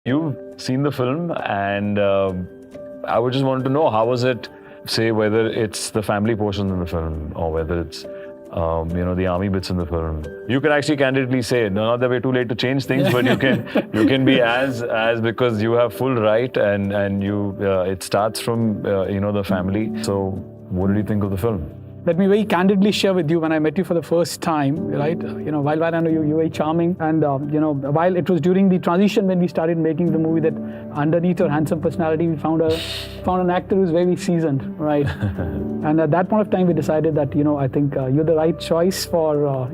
You've seen the film, and I would just want to know, how was it, say, whether it's the family portions in the film or whether it's the army bits in the film. You can actually candidly say, no, not that we're too late to change things, but you can be as because you have full right, and you it starts from the family. So what did you think of the film? Let me very candidly share with you, when I met you for the first time, right? While I know you were very charming, and while it was during the transition when we started making the movie, that underneath your handsome personality, we found an actor who's very seasoned, right? And at that point of time, we decided that I think you're the right choice for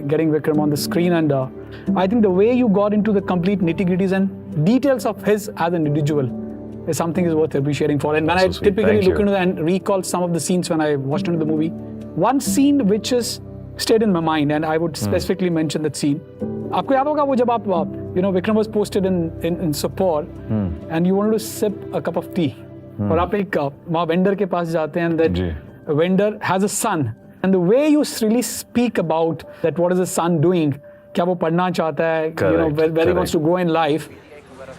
getting Vikram on the screen, and I think the way you got into the complete nitty-gritties and details of his as an individual is something is worth appreciating for. And when I typically look into and recall some of the scenes when I watched into the movie, one scene which is stayed in my mind, and I would specifically mention that scene. आपको याद होगा वो जब आप Vikram was posted in Sopor, and you wanted to sip a cup of tea, और आप एक वहाँ vendor के पास जाते हैं, and that vendor has a son, and the way you really speak about that, what is the son doing, क्या वो पढ़ना चाहता है, where he wants to go in life.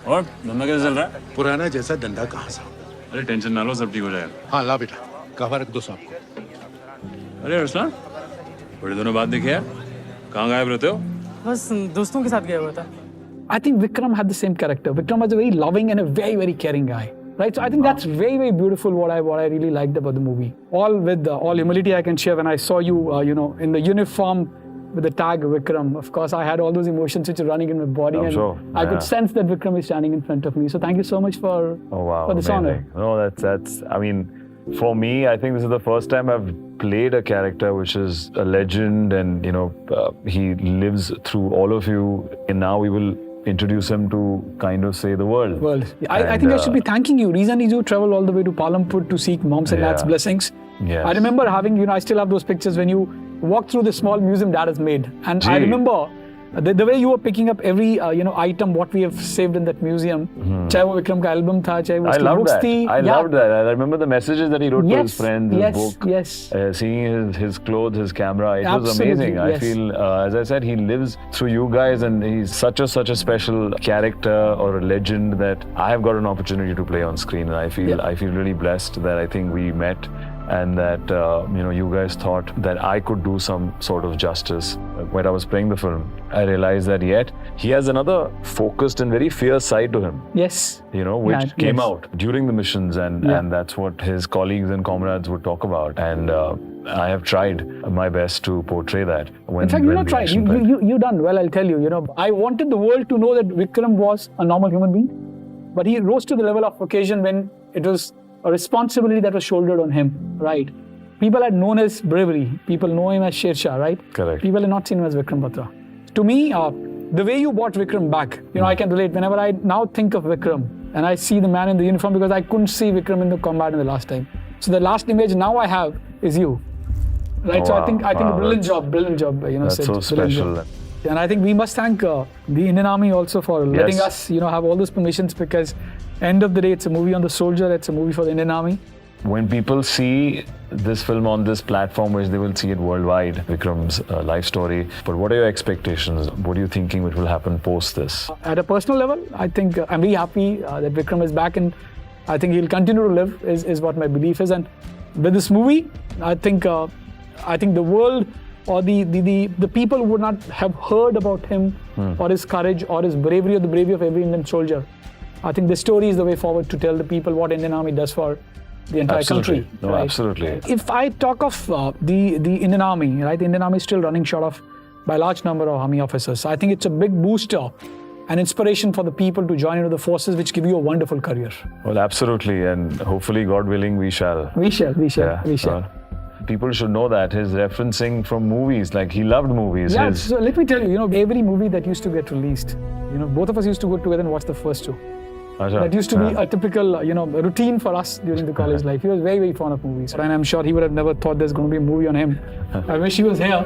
और धंधा कैसा चल रहा है? पुराना जैसा डंडा कहाँ सा? अरे टेंशन ना लो, सब ठीक हो जाएगा। हाँ ला बेटा, कहवा रख दो सबको। अरे अरसलान, बड़े दिनों बाद देखे यार, कहाँ गायब रहते हो? बस दोस्तों के साथ गया हुआ था। I think Vikram had the same character. Vikram was a very loving and a very, very caring guy. Right, so I think that's very, very beautiful. What I really liked about the movie. All with all humility I can share, when I saw you, in the uniform with the tag Vikram, of course, I had all those emotions which are running in my body, and I could sense that Vikram is standing in front of me. So thank you so much for this honor. No, that's. I mean, for me, I think this is the first time I've played a character which is a legend, and he lives through all of you, and now we will introduce him to kind of say the world. I think I should be thanking you. Reason is you travel all the way to Palampur to seek moms and dads' blessings. Yes. I remember having, I still have those pictures when you walk through the small museum dad has made. And I remember the way you were picking up every, item, what we have saved in that museum. Chahe wo Vikram ka album tha, chahe wo uski books thi. I loved that. I remember the messages that he wrote to his friends, his book. Yes. Seeing his clothes, his camera. It was amazing. Yes. I feel, as I said, he lives through you guys, and he's such a special character or a legend that I have got an opportunity to play on screen. And I feel really blessed that I think we met, and that you guys thought that I could do some sort of justice. When I was playing the film, I realized that yet he has another focused and very fierce side to him. Yes. Which came out during the missions, and that's what his colleagues and comrades would talk about. And I have tried my best to portray that. In fact, you tried. You done well, I'll tell you. I wanted the world to know that Vikram was a normal human being, but he rose to the level of occasion when it was a responsibility that was shouldered on him, right? People had known his bravery. People know him as Sher Shah, right? Correct. People had not seen him as Vikram Batra. To me, the way you brought Vikram back, I can relate. Whenever I now think of Vikram and I see the man in the uniform, because I couldn't see Vikram in the combat in the last time. So the last image now I have is you, right? So I think a brilliant job. That's Sid, so special. And I think we must thank the Indian Army also for letting us, have all those permissions, because end of the day, it's a movie on the soldier, it's a movie for the Indian Army. When people see this film on this platform, which they will see it worldwide, Vikram's life story, but what are your expectations? What are you thinking which will happen post this? At a personal level, I think I'm very happy that Vikram is back, and I think he'll continue to live, is what my belief is. And with this movie, I think the world or the people who would not have heard about him or his courage or his bravery or the bravery of every Indian soldier, I think the story is the way forward to tell the people what Indian Army does for the entire country. No, right? Absolutely. If I talk of the Indian Army, right? The Indian Army is still running short of by a large number of army officers. I think it's a big booster and inspiration for the people to join into the forces, which give you a wonderful career. Well, absolutely, and hopefully, God willing, we shall. We shall. People should know that his referencing from movies, like he loved movies. Yeah, so let me tell you, every movie that used to get released, both of us used to go together and watch the first two. That used to be a typical, routine for us during the college life. He was very, very fond of movies. And I'm sure he would have never thought there's going to be a movie on him. I wish he was here.